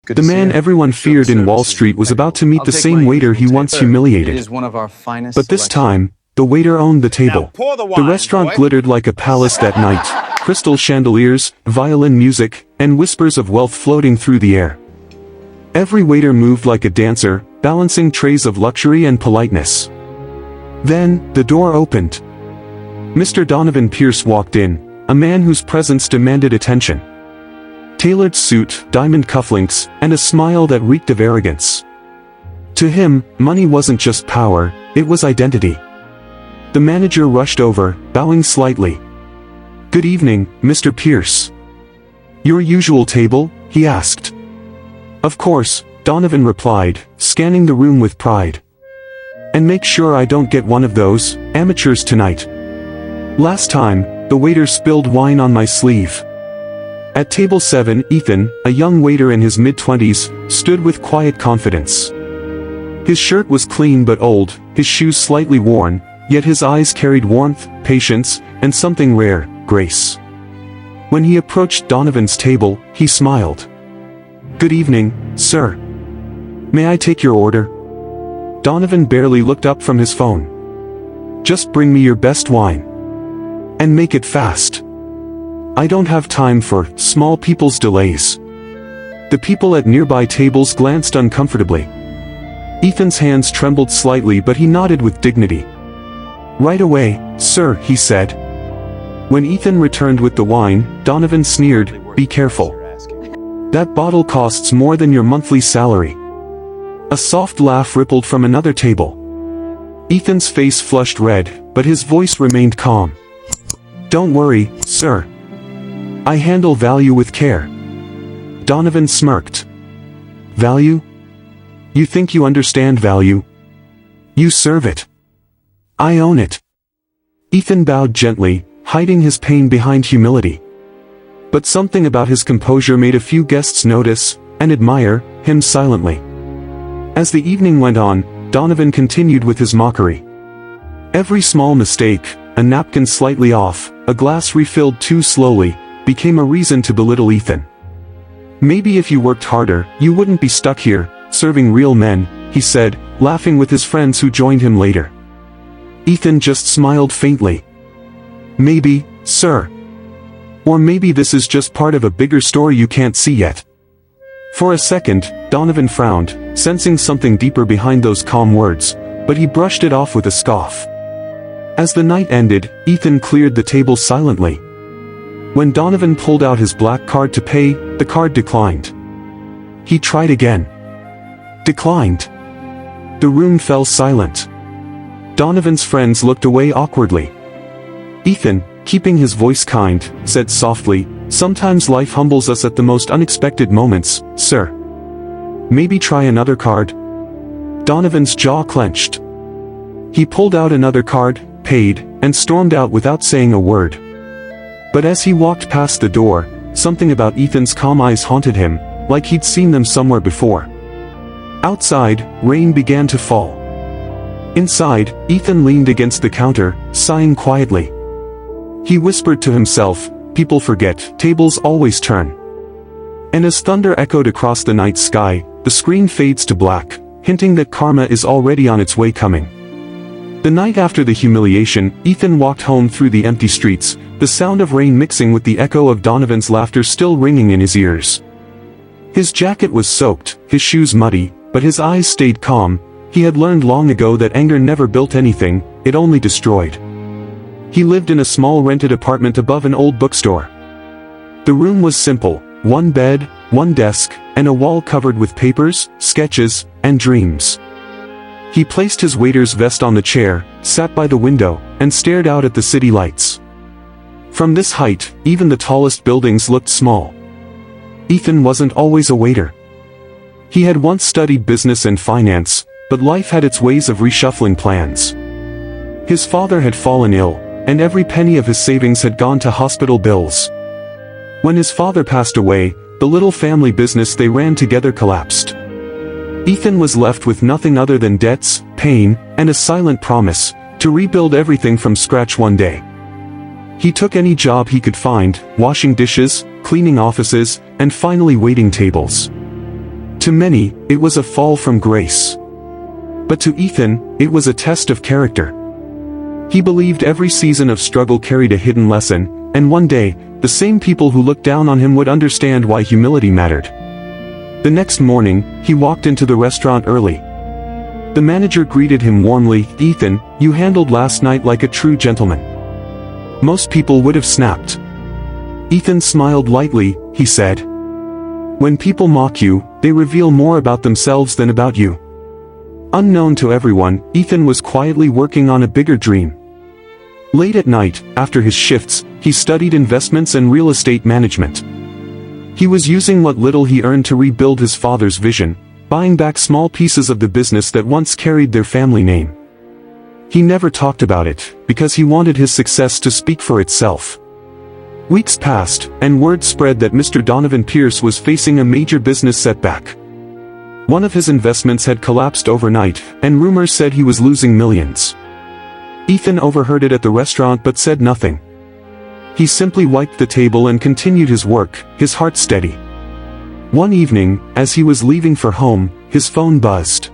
The man everyone feared in Wall Street was about to meet the same waiter he once humiliated. But this time, the waiter owned the table. The restaurant glittered like a palace that night. Crystal chandeliers, violin music, and whispers of wealth floating through the air. Every waiter moved like a dancer, balancing trays of luxury and politeness. Then, the door opened. Mr. Donovan Pierce walked in, a man whose presence demanded attention. Tailored suit, diamond cufflinks, and a smile that reeked of arrogance. To him, money wasn't just power, it was identity. The manager rushed over, bowing slightly. "Good evening, Mr. Pierce." "Your usual table?" he asked. "Of course," Donovan replied, scanning the room with pride. "And make sure I don't get one of those amateurs tonight. Last time, the waiter spilled wine on my sleeve." At table 7, Ethan, a young waiter in his mid-20s, stood with quiet confidence. His shirt was clean but old, his shoes slightly worn, yet his eyes carried warmth, patience, and something rare, grace. When he approached Donovan's table, he smiled. "Good evening, sir. May I take your order?" Donovan barely looked up from his phone. "Just bring me your best wine. And make it fast. I don't have time for small people's delays." The people at nearby tables glanced uncomfortably. Ethan's hands trembled slightly, but he nodded with dignity. "Right away, sir," he said. When Ethan returned with the wine, Donovan sneered, "Be careful. That bottle costs more than your monthly salary." A soft laugh rippled from another table. Ethan's face flushed red, but his voice remained calm. "Don't worry, sir. I handle value with care." Donovan smirked. "Value? You think you understand value? You serve it. I own it." Ethan bowed gently, hiding his pain behind humility. But something about his composure made a few guests notice, and admire, him silently. As the evening went on, Donovan continued with his mockery. Every small mistake, a napkin slightly off, a glass refilled too slowly, became a reason to belittle Ethan. "Maybe if you worked harder, you wouldn't be stuck here, serving real men," he said, laughing with his friends who joined him later. Ethan just smiled faintly. "Maybe, sir. Or maybe this is just part of a bigger story you can't see yet." For a second, Donovan frowned, sensing something deeper behind those calm words, but he brushed it off with a scoff. As the night ended, Ethan cleared the table silently. When Donovan pulled out his black card to pay, the card declined. He tried again. Declined. The room fell silent. Donovan's friends looked away awkwardly. Ethan, keeping his voice kind, said softly, "Sometimes life humbles us at the most unexpected moments, sir. Maybe try another card?" Donovan's jaw clenched. He pulled out another card, paid, and stormed out without saying a word. But as he walked past the door, something about Ethan's calm eyes haunted him, like he'd seen them somewhere before. Outside, rain began to fall. Inside, Ethan leaned against the counter, sighing quietly. He whispered to himself, "People forget, tables always turn." And as thunder echoed across the night sky, the screen fades to black, hinting that karma is already on its way coming. The night after the humiliation, Ethan walked home through the empty streets, the sound of rain mixing with the echo of Donovan's laughter still ringing in his ears. His jacket was soaked, his shoes muddy, but his eyes stayed calm. He had learned long ago that anger never built anything, it only destroyed. He lived in a small rented apartment above an old bookstore. The room was simple, one bed, one desk, and a wall covered with papers, sketches, and dreams. He placed his waiter's vest on the chair, sat by the window, and stared out at the city lights. From this height, even the tallest buildings looked small. Ethan wasn't always a waiter. He had once studied business and finance, but life had its ways of reshuffling plans. His father had fallen ill, and every penny of his savings had gone to hospital bills. When his father passed away, the little family business they ran together collapsed. Ethan was left with nothing other than debts, pain, and a silent promise to rebuild everything from scratch one day. He took any job he could find, washing dishes, cleaning offices, and finally waiting tables. To many, it was a fall from grace. But to Ethan, it was a test of character. He believed every season of struggle carried a hidden lesson, and one day, the same people who looked down on him would understand why humility mattered. The next morning, he walked into the restaurant early. The manager greeted him warmly. "Ethan, you handled last night like a true gentleman." Most people would have snapped. Ethan smiled lightly. He said, "When people mock you, they reveal more about themselves than about you." Unknown to everyone, Ethan was quietly working on a bigger dream. Late at night, after his shifts, he studied investments and real estate management. He was using what little he earned to rebuild his father's vision, buying back small pieces of the business that once carried their family name. He never talked about it, because he wanted his success to speak for itself. Weeks passed, and word spread that Mr. Donovan Pierce was facing a major business setback. One of his investments had collapsed overnight, and rumors said he was losing millions. Ethan overheard it at the restaurant but said nothing. He simply wiped the table and continued his work, his heart steady. One evening, as he was leaving for home, his phone buzzed.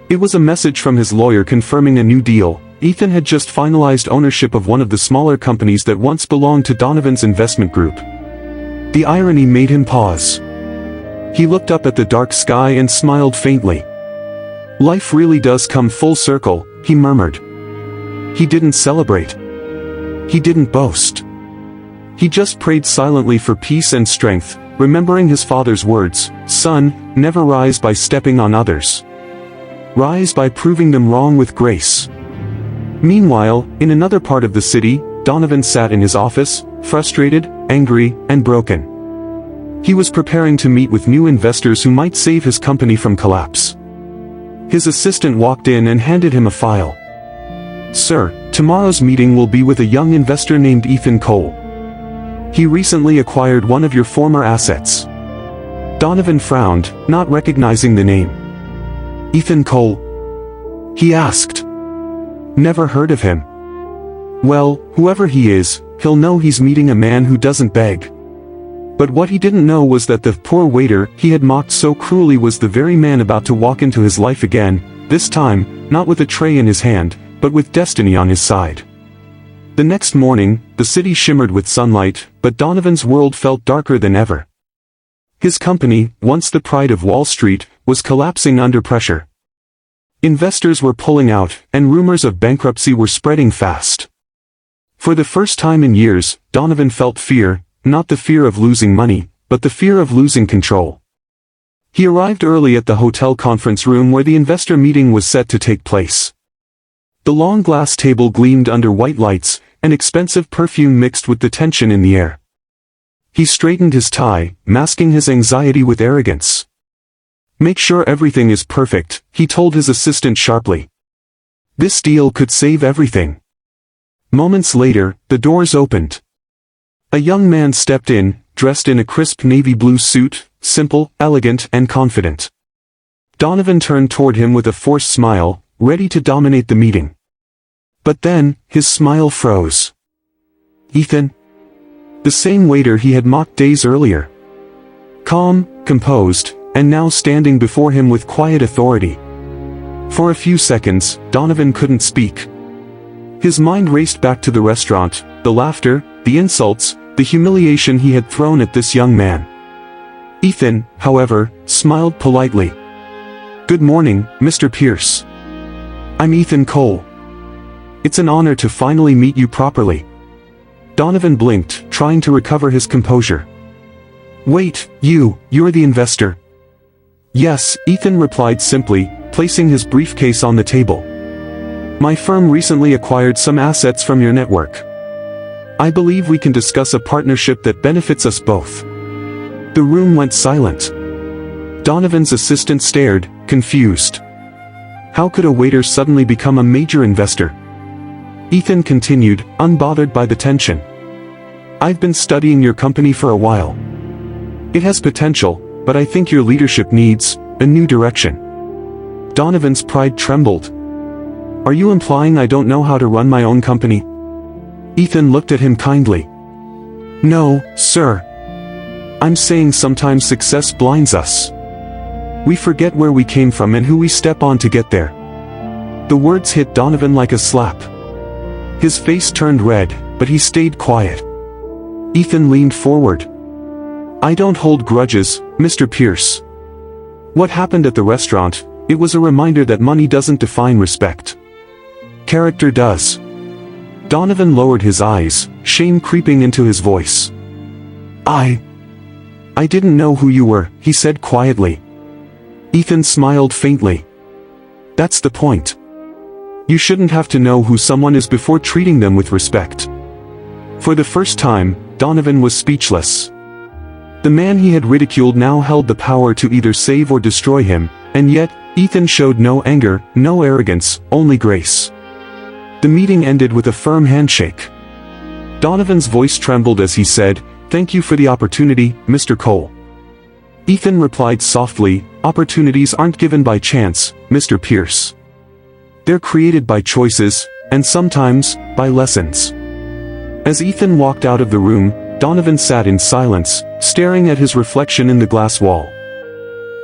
It was a message from his lawyer confirming a new deal. Ethan had just finalized ownership of one of the smaller companies that once belonged to Donovan's investment group. The irony made him pause. He looked up at the dark sky and smiled faintly. "Life really does come full circle," he murmured. He didn't celebrate. He didn't boast. He just prayed silently for peace and strength, remembering his father's words, "Son, never rise by stepping on others. Rise by proving them wrong with grace." Meanwhile, in another part of the city, Donovan sat in his office, frustrated, angry, and broken. He was preparing to meet with new investors who might save his company from collapse. His assistant walked in and handed him a file. "Sir, tomorrow's meeting will be with a young investor named Ethan Cole. He recently acquired one of your former assets." Donovan frowned, not recognizing the name. "Ethan Cole?" he asked. "Never heard of him." "Well, whoever he is, he'll know he's meeting a man who doesn't beg." But what he didn't know was that the poor waiter he had mocked so cruelly was the very man about to walk into his life again, this time, not with a tray in his hand, but with destiny on his side. The next morning, the city shimmered with sunlight, but Donovan's world felt darker than ever. His company, once the pride of Wall Street, was collapsing under pressure. Investors were pulling out, and rumors of bankruptcy were spreading fast. For the first time in years, Donovan felt fear, not the fear of losing money, but the fear of losing control. He arrived early at the hotel conference room where the investor meeting was set to take place. The long glass table gleamed under white lights, and expensive perfume mixed with the tension in the air. He straightened his tie, masking his anxiety with arrogance. "Make sure everything is perfect," he told his assistant sharply. "This deal could save everything." Moments later, the doors opened. A young man stepped in, dressed in a crisp navy blue suit, simple, elegant, and confident. Donovan turned toward him with a forced smile, ready to dominate the meeting. But then, his smile froze. "Ethan?" The same waiter he had mocked days earlier. Calm, composed, and now standing before him with quiet authority. For a few seconds, Donovan couldn't speak. His mind raced back to the restaurant, the laughter, the insults, the humiliation he had thrown at this young man. Ethan, however, smiled politely. "Good morning, Mr. Pierce. I'm Ethan Cole. It's an honor to finally meet you properly." Donovan blinked, trying to recover his composure. "Wait, you're the investor?" "Yes," Ethan replied simply, placing his briefcase on the table. "My firm recently acquired some assets from your network. I believe we can discuss a partnership that benefits us both." The room went silent. Donovan's assistant stared, confused. How could a waiter suddenly become a major investor? Ethan continued, unbothered by the tension. "I've been studying your company for a while. It has potential, but I think your leadership needs a new direction." Donovan's pride trembled. "Are you implying I don't know how to run my own company?" Ethan looked at him kindly. "No, sir. I'm saying sometimes success blinds us. we forget where we came from and who we step on to get there." The words hit Donovan like a slap. His face turned red, but he stayed quiet. Ethan leaned forward. "I don't hold grudges, Mr. Pierce. What happened at the restaurant, it was a reminder that money doesn't define respect. Character does." Donovan lowered his eyes, shame creeping into his voice. I didn't know who you were," he said quietly. Ethan smiled faintly. "That's the point. You shouldn't have to know who someone is before treating them with respect." For the first time, Donovan was speechless. The man he had ridiculed now held the power to either save or destroy him, and yet, Ethan showed no anger, no arrogance, only grace. The meeting ended with a firm handshake. Donovan's voice trembled as he said, "Thank you for the opportunity, Mr. Cole." Ethan replied softly, "Opportunities aren't given by chance, Mr. Pierce. They're created by choices, and sometimes, by lessons." As Ethan walked out of the room, Donovan sat in silence, staring at his reflection in the glass wall.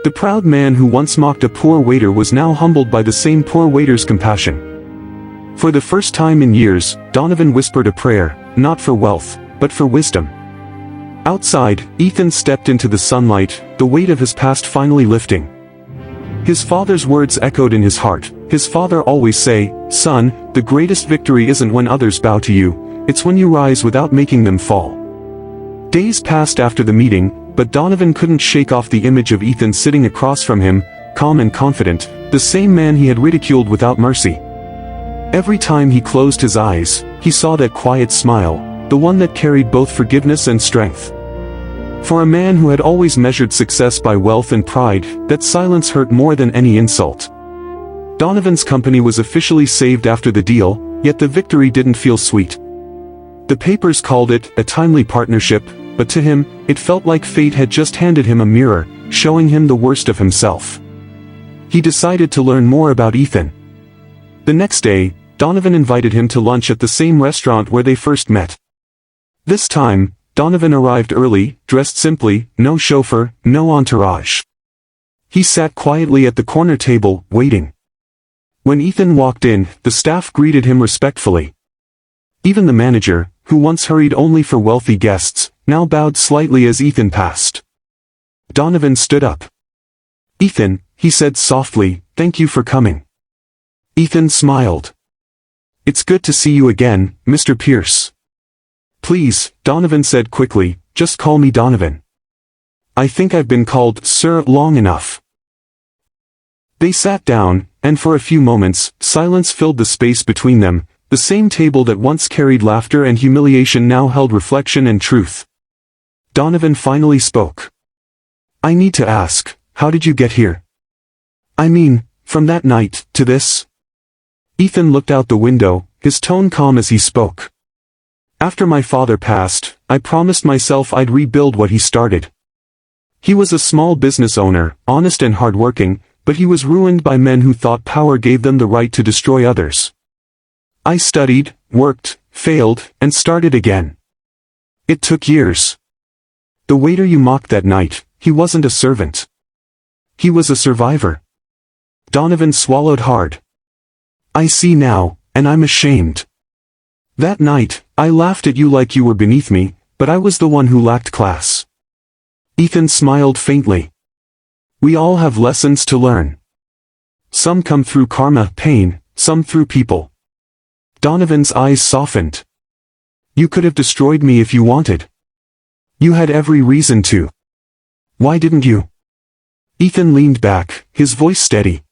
The proud man who once mocked a poor waiter was now humbled by the same poor waiter's compassion. For the first time in years, Donovan whispered a prayer, not for wealth, but for wisdom. Outside, Ethan stepped into the sunlight, the weight of his past finally lifting. His father's words echoed in his heart. His father always say, "Son, the greatest victory isn't when others bow to you, it's when you rise without making them fall." Days passed after the meeting, but Donovan couldn't shake off the image of Ethan sitting across from him, calm and confident, the same man he had ridiculed without mercy. Every time he closed his eyes, he saw that quiet smile, the one that carried both forgiveness and strength. For a man who had always measured success by wealth and pride, that silence hurt more than any insult. Donovan's company was officially saved after the deal, yet the victory didn't feel sweet. The papers called it a timely partnership, but to him, it felt like fate had just handed him a mirror, showing him the worst of himself. He decided to learn more about Ethan. The next day, Donovan invited him to lunch at the same restaurant where they first met. This time, Donovan arrived early, dressed simply, no chauffeur, no entourage. He sat quietly at the corner table, waiting. When Ethan walked in, the staff greeted him respectfully. Even the manager, who once hurried only for wealthy guests, now bowed slightly as Ethan passed. Donovan stood up. "Ethan," he said softly, "thank you for coming." Ethan smiled. "It's good to see you again, Mr. Pierce." "Please," Donovan said quickly, "just call me Donovan. I think I've been called Sir long enough." They sat down, and for a few moments, silence filled the space between them. The same table that once carried laughter and humiliation now held reflection and truth. Donovan finally spoke. "I need to ask, how did you get here? I mean, from that night, to this?" Ethan looked out the window, his tone calm as he spoke. "After my father passed, I promised myself I'd rebuild what he started. He was a small business owner, honest and hardworking, but he was ruined by men who thought power gave them the right to destroy others. I studied, worked, failed, and started again. It took years. The waiter you mocked that night, he wasn't a servant. He was a survivor." Donovan swallowed hard. "I see now, and I'm ashamed. That night, I laughed at you like you were beneath me, but I was the one who lacked class." Ethan smiled faintly. "We all have lessons to learn. Some come through karma, pain, some through people." Donovan's eyes softened. "You could have destroyed me if you wanted. You had every reason to. Why didn't you?" Ethan leaned back, his voice steady.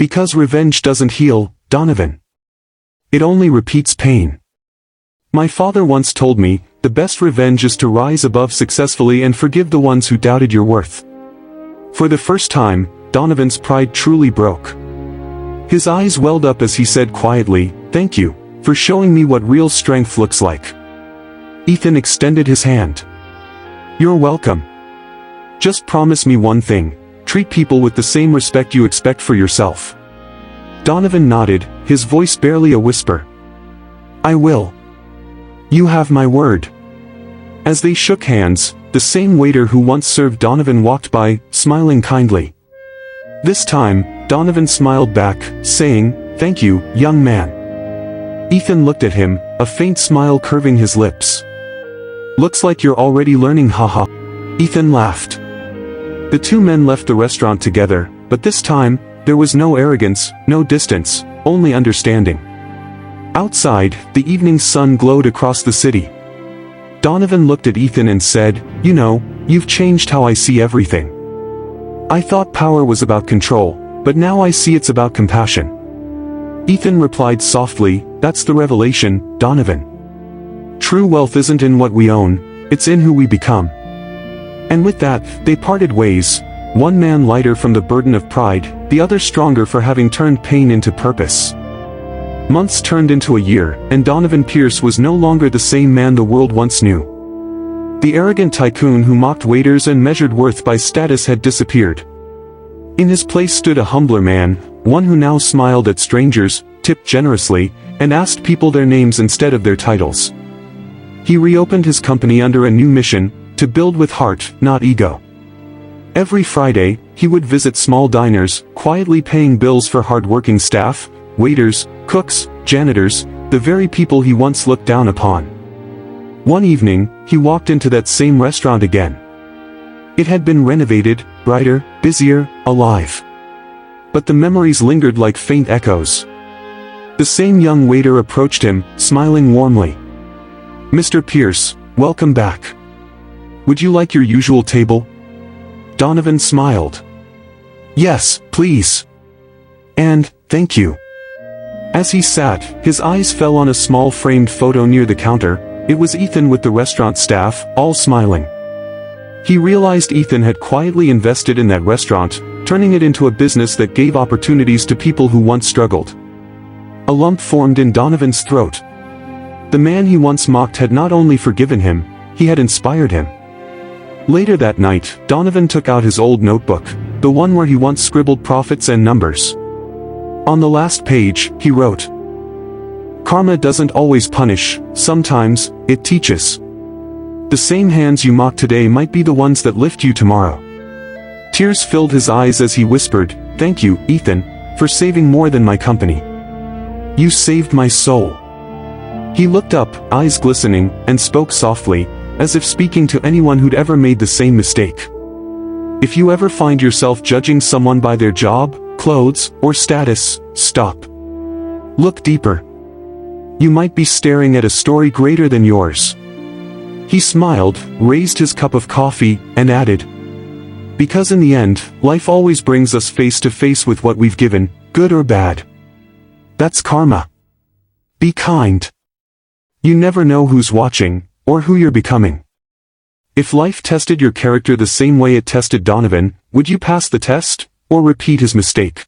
"Because revenge doesn't heal, Donovan. It only repeats pain. My father once told me, the best revenge is to rise above successfully and forgive the ones who doubted your worth." For the first time, Donovan's pride truly broke. His eyes welled up as he said quietly, "Thank you, for showing me what real strength looks like." Ethan extended his hand. "You're welcome. Just promise me one thing, treat people with the same respect you expect for yourself." Donovan nodded, his voice barely a whisper. "I will. You have my word." As they shook hands, the same waiter who once served Donovan walked by, smiling kindly. This time, Donovan smiled back, saying, "Thank you, young man." Ethan looked at him, a faint smile curving his lips. "Looks like you're already learning, haha." Ethan laughed. The two men left the restaurant together, but this time, there was no arrogance, no distance, only understanding. Outside, the evening sun glowed across the city. Donovan looked at Ethan and said, "You know, you've changed how I see everything. I thought power was about control, but now I see it's about compassion." Ethan replied softly, "That's the revelation, Donovan. True wealth isn't in what we own, it's in who we become." And with that, they parted ways, one man lighter from the burden of pride, the other stronger for having turned pain into purpose. Months turned into a year, and Donovan Pierce was no longer the same man the world once knew. The arrogant tycoon who mocked waiters and measured worth by status had disappeared. In his place stood a humbler man, one who now smiled at strangers, tipped generously, and asked people their names instead of their titles. He reopened his company under a new mission, to build with heart, not ego. Every Friday, he would visit small diners, quietly paying bills for hard-working staff, waiters, cooks, janitors, the very people he once looked down upon. One evening, he walked into that same restaurant again. It had been renovated, brighter, busier, alive. But the memories lingered like faint echoes. The same young waiter approached him, smiling warmly. "Mr. Pierce, welcome back. Would you like your usual table?" Donovan smiled. "Yes, please. And, thank you." As he sat, his eyes fell on a small framed photo near the counter. It was Ethan with the restaurant staff, all smiling. He realized Ethan had quietly invested in that restaurant, turning it into a business that gave opportunities to people who once struggled. A lump formed in Donovan's throat. The man he once mocked had not only forgiven him, he had inspired him. Later that night, Donovan took out his old notebook, the one where he once scribbled profits and numbers. On the last page, he wrote, "Karma doesn't always punish, sometimes, it teaches. The same hands you mock today might be the ones that lift you tomorrow." Tears filled his eyes as he whispered, "Thank you, Ethan, for saving more than my company. You saved my soul." He looked up, eyes glistening, and spoke softly, as if speaking to anyone who'd ever made the same mistake. If you ever find yourself judging someone by their job, clothes, or status, stop. Look deeper. You might be staring at a story greater than yours. He smiled, raised his cup of coffee, and added, "Because in the end, life always brings us face to face with what we've given, good or bad. That's karma. Be kind. You never know who's watching, or who you're becoming." If life tested your character the same way it tested Donovan, would you pass the test, or repeat his mistake?